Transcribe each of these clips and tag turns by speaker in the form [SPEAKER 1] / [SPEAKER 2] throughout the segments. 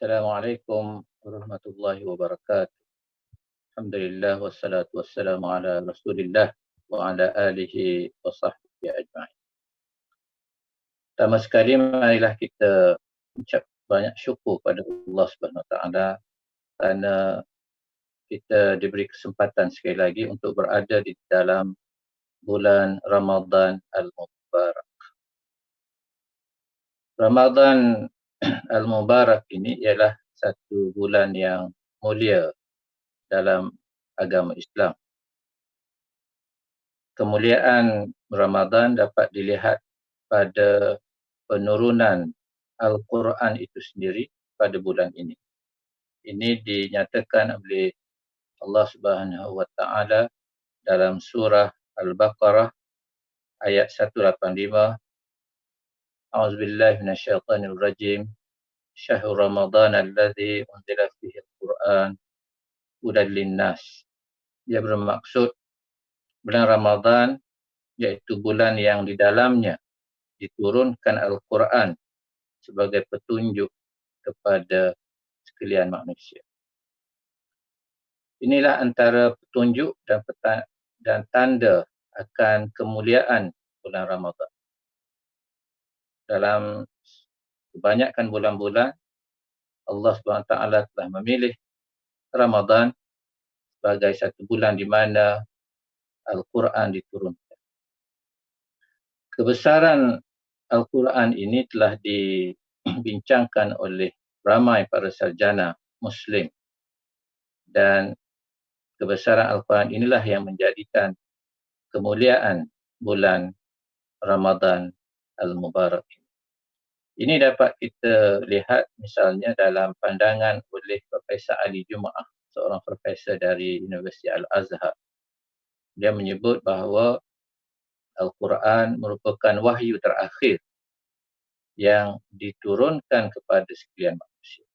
[SPEAKER 1] Assalamualaikum warahmatullahi wabarakatuh. Alhamdulillah wassalatu wassalamu ala Rasulillah wa ala alihi wa sahbihi ajma'in. Pertama sekali marilah kita ucap banyak syukur pada Allah Subhanahu Wa Taala kerana kita diberi kesempatan sekali lagi untuk berada di dalam bulan Ramadan Al-Mubarak. Ramadan Al-Mubarak ini ialah satu bulan yang mulia dalam agama Islam. Kemuliaan Ramadan dapat dilihat pada penurunan Al-Quran itu sendiri pada bulan ini. Ini dinyatakan oleh Allah Subhanahu Wa Taala dalam surah Al-Baqarah ayat 185. A'udzubillahi minasyaitonir rajim. Syahrul Ramadan alladzi unzila fihi al-Quran hudan linnas. Dia bermaksud bulan Ramadan iaitu bulan yang di dalamnya diturunkan Al-Quran sebagai petunjuk kepada sekalian manusia. Inilah antara petunjuk dan tanda akan kemuliaan bulan Ramadan. Dalam kebanyakan bulan-bulan, Allah SWT telah memilih Ramadan sebagai satu bulan di mana Al-Quran diturunkan. Kebesaran Al-Quran ini telah dibincangkan oleh ramai para sarjana Muslim, dan kebesaran Al-Quran inilah yang menjadikan kemuliaan bulan Ramadan Al-Mubarak. Ini dapat kita lihat misalnya dalam pandangan oleh Profesor Ali Jumaah, seorang profesor dari Universiti Al-Azhar. Dia menyebut bahawa Al-Quran merupakan wahyu terakhir yang diturunkan kepada sekalian manusia.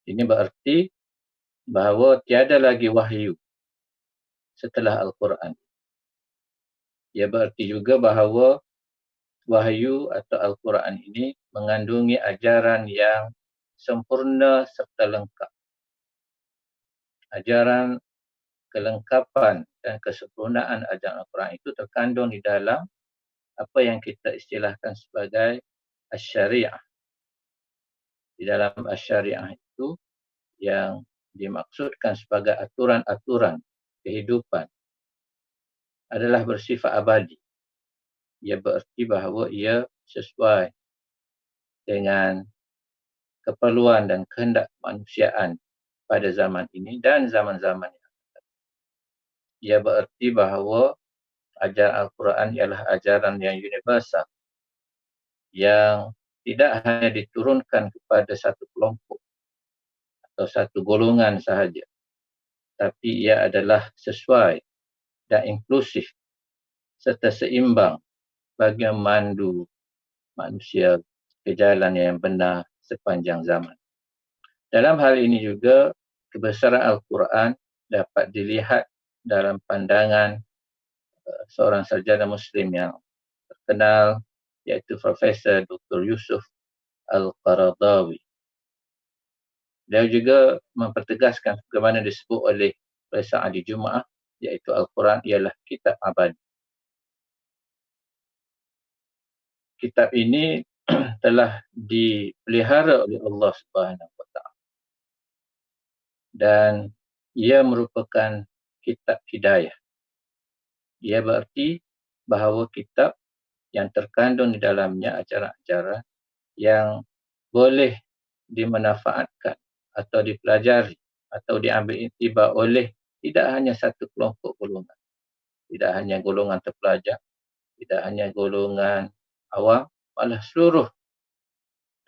[SPEAKER 1] Ini berarti bahawa tiada lagi wahyu setelah Al-Quran. Ia berarti juga bahawa wahyu atau Al-Quran ini mengandungi ajaran yang sempurna serta lengkap. Ajaran kelengkapan dan kesempurnaan ajaran Al-Quran itu terkandung di dalam apa yang kita istilahkan sebagai Asy-Syariah. Di dalam Asy-Syariah itu yang dimaksudkan sebagai aturan-aturan kehidupan adalah bersifat abadi. Ia berarti bahawa ia sesuai dengan keperluan dan kehendak kemanusiaan pada zaman ini dan zaman-zaman yang akan datang. Ia berarti bahawa ajaran Al-Quran ialah ajaran yang universal, yang tidak hanya diturunkan kepada satu kelompok atau satu golongan sahaja, tapi ia adalah sesuai dan inklusif serta seimbang bagi memandu manusia ke jalan yang benar sepanjang zaman. Dalam hal ini juga, kebesaran Al-Quran dapat dilihat dalam pandangan seorang sarjana Muslim yang terkenal, iaitu Profesor Dr. Yusuf Al-Qaradawi. Dia juga mempertegaskan bagaimana disebut oleh Profesor Ali Jumaah, iaitu Al-Quran ialah kitab abadi. Kitab ini telah dipelihara oleh Allah Subhanahu Wa Taala, dan ia merupakan kitab hidayah. Ia berarti bahawa kitab yang terkandung di dalamnya ajaran-ajaran yang boleh dimanfaatkan atau dipelajari atau diambil iktibar oleh tidak hanya satu kelompok golongan, tidak hanya golongan terpelajar, tidak hanya golongan awam, malah seluruh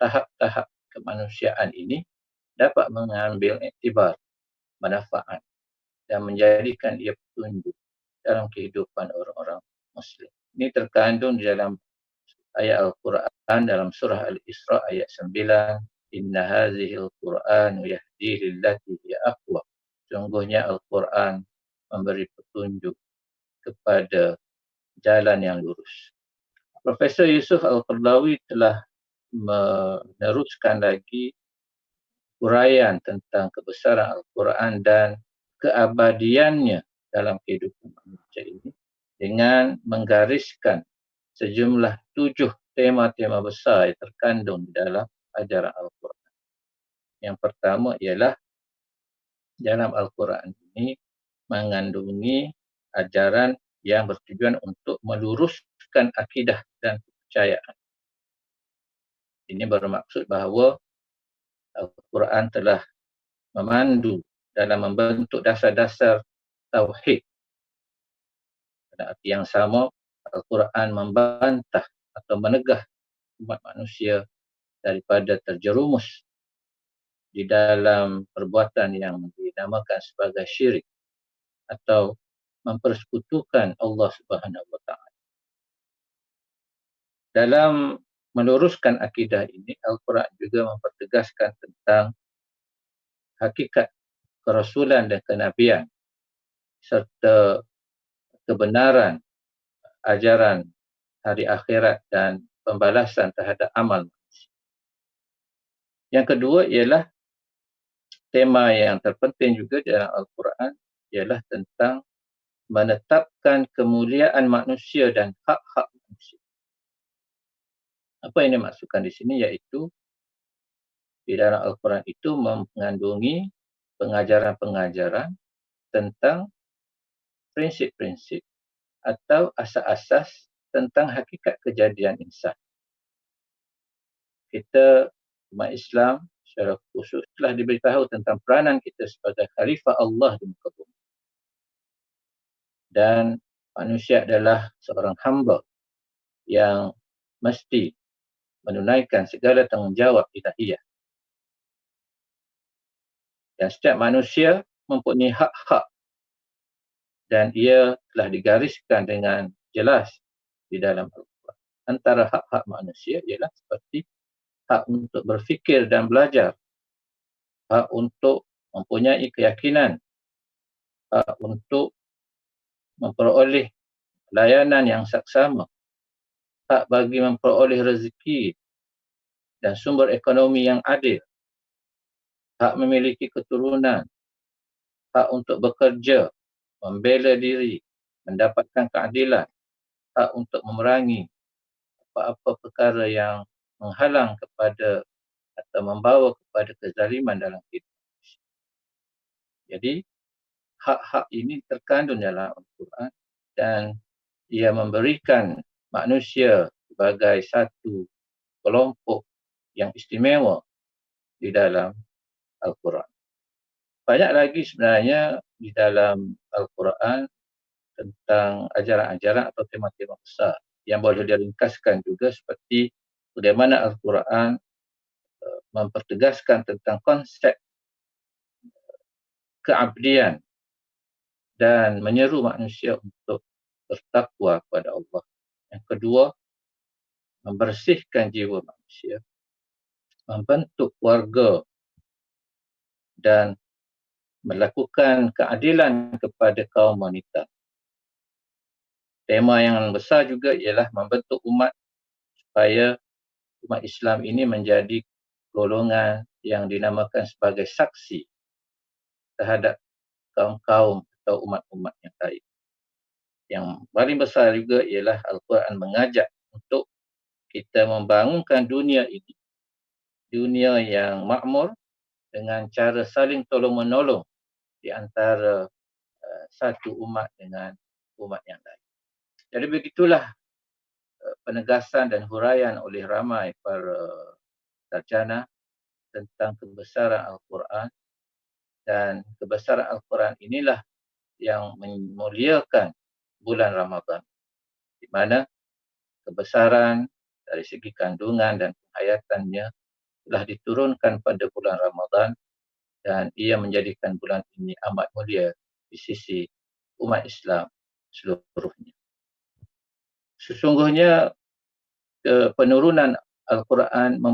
[SPEAKER 1] tahap-tahap kemanusiaan ini dapat mengambil iktibar, manfaat dan menjadikan ia petunjuk dalam kehidupan orang-orang Muslim. Ini terkandung di dalam ayat Al-Quran dalam surah Al-Isra ayat 9. Inna hazihil Quran yahdi lillati hiya aqwa. Sungguhnya Al-Quran memberi petunjuk kepada jalan yang lurus. Profesor Yusuf Al-Qaradawi telah meneruskan lagi uraian tentang kebesaran Al-Quran dan keabadiannya dalam kehidupan manusia ini dengan menggariskan sejumlah 7 tema-tema besar yang terkandung di dalam ajaran Al-Quran. Yang pertama ialah dalam Al-Quran ini mengandungi ajaran yang bertujuan untuk meluruskan akidah dan kepercayaan. Ini bermaksud bahawa Al-Quran telah memandu dalam membentuk dasar-dasar tauhid. Pada arti yang sama, Al-Quran membantah atau menegah umat manusia daripada terjerumus di dalam perbuatan yang dinamakan sebagai syirik atau mempersekutukan Allah Subhanahu Wa Taala. Dalam meluruskan akidah ini, Al-Quran juga mempertegaskan tentang hakikat kerasulan dan kenabian serta kebenaran ajaran hari akhirat dan pembalasan terhadap amal. Yang kedua ialah tema yang terpenting juga dalam Al-Quran ialah tentang menetapkan kemuliaan manusia dan hak-hak manusia. Apa yang dimaksudkan di sini iaitu di dalam Al-Quran itu mengandungi pengajaran-pengajaran tentang prinsip-prinsip atau asas-asas tentang hakikat kejadian insan. Kita umat Islam secara khusus telah diberitahu tentang peranan kita sebagai khalifah Allah di muka bumi. Dan manusia adalah seorang hamba yang mesti menunaikan segala tanggungjawab ilahiyah. Dan setiap manusia mempunyai hak-hak dan ia telah digariskan dengan jelas di dalam Al-Quran. Antara hak-hak manusia ialah seperti hak untuk berfikir dan belajar, hak untuk mempunyai keyakinan, hak untuk memperoleh layanan yang saksama, hak bagi memperoleh rezeki dan sumber ekonomi yang adil, hak memiliki keturunan, hak untuk bekerja, membela diri, mendapatkan keadilan, hak untuk memerangi apa-apa perkara yang menghalang kepada atau membawa kepada kezaliman dalam hidup. Jadi, hak-hak ini terkandung dalam Al-Quran dan ia memberikan manusia sebagai satu kelompok yang istimewa di dalam Al-Quran. Banyak lagi sebenarnya di dalam Al-Quran tentang ajaran-ajaran atau tema-tema besar yang boleh diringkaskan juga seperti bagaimana Al-Quran mempertegaskan tentang konsep keabdian dan menyeru manusia untuk bertakwa kepada Allah. Yang kedua, membersihkan jiwa manusia, membentuk keluarga dan melakukan keadilan kepada kaum wanita. Tema yang besar juga ialah membentuk umat supaya umat Islam ini menjadi golongan yang dinamakan sebagai saksi terhadap kaum-kaum atau umat-umat yang lain. Yang paling besar juga ialah Al-Quran mengajak untuk kita membangunkan dunia ini, dunia yang makmur dengan cara saling tolong-menolong di antara satu umat dengan umat yang lain. Jadi begitulah penegasan dan huraian oleh ramai para sarjana tentang kebesaran Al-Quran, dan kebesaran Al-Quran inilah yang memuliakan bulan Ramadan, di mana kebesaran dari segi kandungan dan penghayatannya telah diturunkan pada bulan Ramadan dan ia menjadikan bulan ini amat mulia di sisi umat Islam seluruhnya. Sesungguhnya penurunan Al-Quran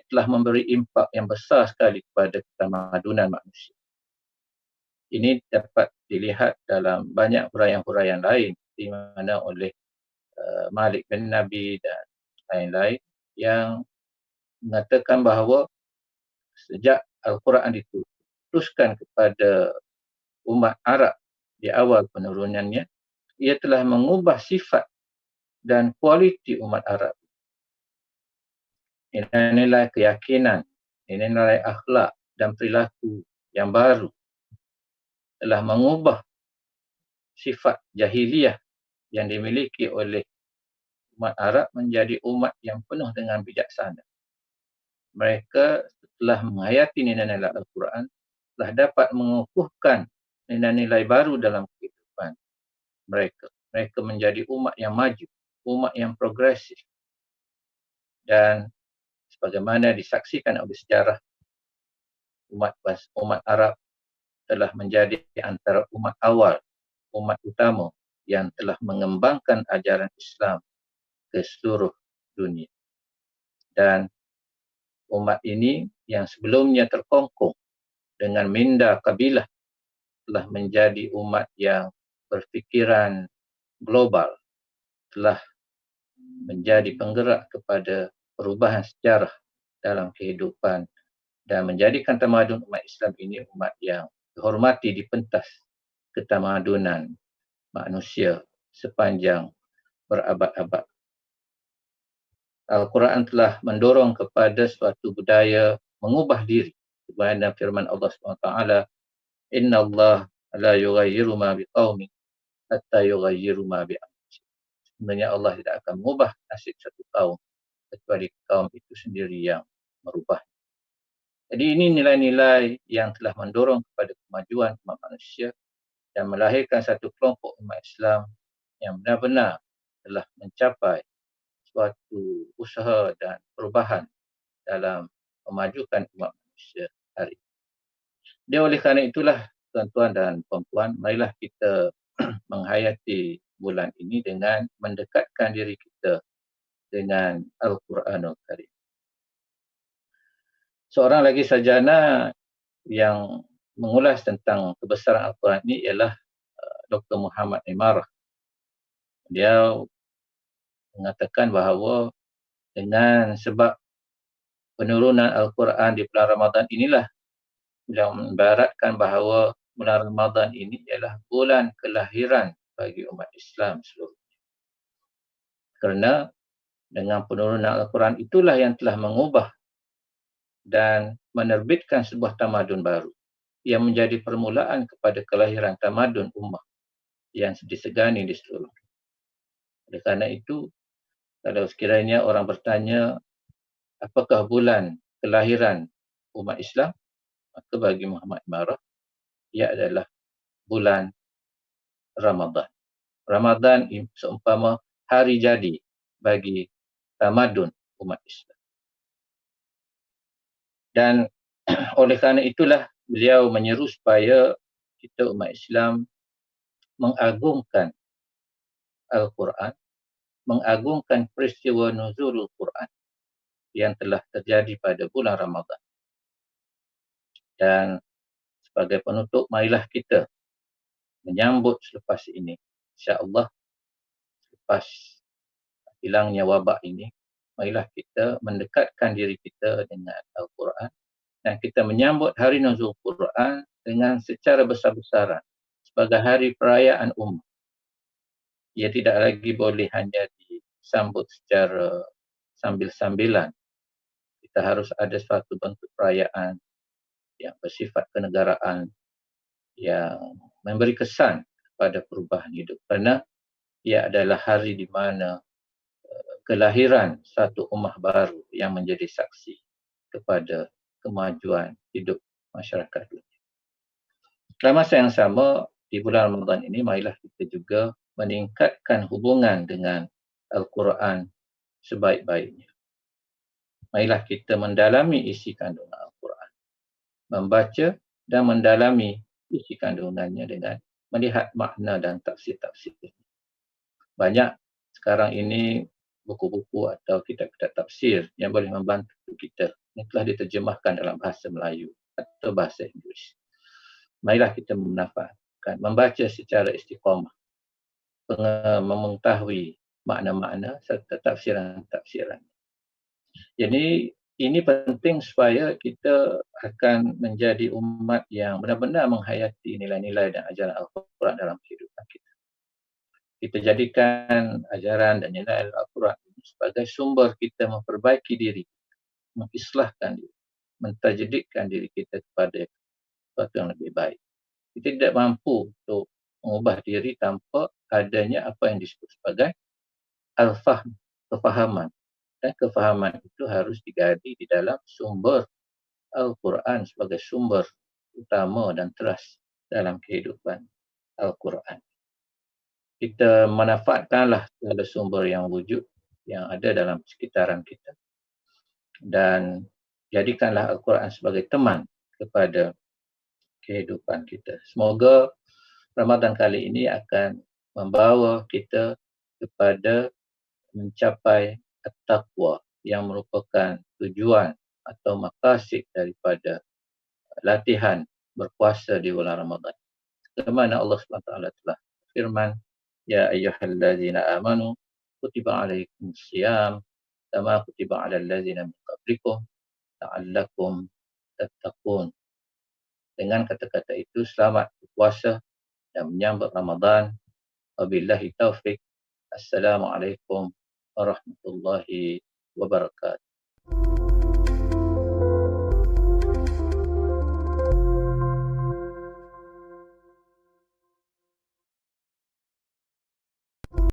[SPEAKER 1] telah memberi impak yang besar sekali kepada ketamadunan manusia. Ini dapat dilihat dalam banyak huraian-huraian lain di mana oleh Malik bin Nabi dan lain-lain yang mengatakan bahawa sejak Al-Quran diturunkan kepada umat Arab di awal penurunannya, ia telah mengubah sifat dan kualiti umat Arab. Nilai-nilai keyakinan, nilai-nilai akhlak dan perilaku yang baru telah mengubah sifat jahiliyah yang dimiliki oleh umat Arab menjadi umat yang penuh dengan bijaksana. Mereka telah menghayati nilai-nilai Al-Quran, telah dapat mengukuhkan nilai-nilai baru dalam kehidupan mereka. Mereka menjadi umat yang maju, umat yang progresif. Dan sebagaimana disaksikan oleh sejarah, umat Arab telah menjadi antara umat awal, umat utama yang telah mengembangkan ajaran Islam ke seluruh dunia. Dan umat ini yang sebelumnya terkongkong dengan minda kabilah telah menjadi umat yang berfikiran global, telah menjadi penggerak kepada perubahan sejarah dalam kehidupan dan menjadikan tamadun umat Islam ini umat yang dihormati di pentas ketamadunan manusia sepanjang berabad-abad. Al-Quran telah mendorong kepada suatu budaya mengubah diri. Sebagaimana firman Allah SWT, Inna Allah la yughayyiru ma biqaumin hatta yughayyiru ma bi anfusihim. Sebenarnya Allah tidak akan mengubah nasib satu kaum kecuali kaum itu sendiri yang merubah. Jadi ini nilai-nilai yang telah mendorong kepada kemajuan umat manusia dan melahirkan satu kelompok umat Islam yang benar-benar telah mencapai suatu usaha dan perubahan dalam memajukan umat manusia hari ini. Dia oleh kerana itulah, tuan-tuan dan puan-puan, marilah kita menghayati bulan ini dengan mendekatkan diri kita dengan Al-Quranul Karim. Seorang lagi sarjana yang mengulas tentang kebesaran Al-Quran ini ialah Dr. Muhammad Imarah. Dia mengatakan bahawa dengan sebab penurunan Al-Quran di bulan Ramadan inilah yang mengibaratkan bahawa bulan Ramadan ini ialah bulan kelahiran bagi umat Islam seluruhnya. Kerana dengan penurunan Al-Quran itulah yang telah mengubah dan menerbitkan sebuah tamadun baru yang menjadi permulaan kepada kelahiran tamadun ummah yang disegani di seluruh dunia. Oleh kerana itu, kalau sekiranya orang bertanya apakah bulan kelahiran umat Islam, maka bagi Muhammad Imarah, ia adalah bulan Ramadan. Ramadan seumpama hari jadi bagi tamadun umat Islam. Dan oleh kerana itulah beliau menyeru supaya kita umat Islam mengagungkan Al-Quran, mengagungkan peristiwa nuzulul Quran yang telah terjadi pada bulan Ramadan. Dan sebagai penutup, marilah kita menyambut selepas ini, insya-Allah, selepas hilangnya wabak ini, marilah kita mendekatkan diri kita dengan Al-Quran dan kita menyambut hari nuzul Quran dengan secara besar-besaran sebagai hari perayaan ummah. Ia tidak lagi boleh hanya disambut secara sambil-sambilan. Kita harus ada suatu bentuk perayaan yang bersifat kenegaraan, yang memberi kesan kepada perubahan hidup. Kerana ia adalah hari di mana kelahiran satu ummah baru yang menjadi saksi kepada kemajuan hidup masyarakat dunia. Dalam masa yang sama, di bulan Ramadan ini, marilah kita juga meningkatkan hubungan dengan Al-Quran sebaik-baiknya. Marilah kita mendalami isi kandungan Al-Quran, membaca dan mendalami isi kandungannya dengan melihat makna dan tafsir-tafsir. Banyak sekarang ini buku-buku atau kitab-kitab tafsir yang boleh membantu kita. Ini telah diterjemahkan dalam bahasa Melayu atau bahasa Inggeris. Marilah kita memanfaatkan, membaca secara istiqamah, mengetahui makna-makna serta tafsiran-tafsiran. Jadi ini penting supaya kita akan menjadi umat yang benar-benar menghayati nilai-nilai dan ajaran Al-Quran dalam kehidupan kita. Kita jadikan ajaran dan nilai Al-Quran ini sebagai sumber kita memperbaiki diri, mengislahkan diri, mentajdikan diri kita kepada sesuatu yang lebih baik. Kita tidak mampu untuk mengubah diri tanpa adanya apa yang disebut sebagai al-fahm, kefahaman. Dan kefahaman itu harus digali di dalam sumber Al-Quran sebagai sumber utama dan teras dalam kehidupan Al-Quran. Kita manfaatkanlah segala sumber yang wujud yang ada dalam sekitaran kita dan jadikanlah Al-Quran sebagai teman kepada kehidupan kita. Semoga Ramadan kali ini akan membawa kita kepada mencapai at-taqwa yang merupakan tujuan atau maqasid daripada latihan berpuasa di bulan Ramadan. Sebagaimana Allah SWT telah firman, Ya ayyuhallazina amanu kutiba alaikumus siyam kama kutiba alal ladzina min qablikum la'allakum tattaqun. Dengan kata-kata itu selamat berpuasa dan menyambut Ramadan. Wabillahi taufik. Assalamualaikum warahmatullahi wabarakatuh.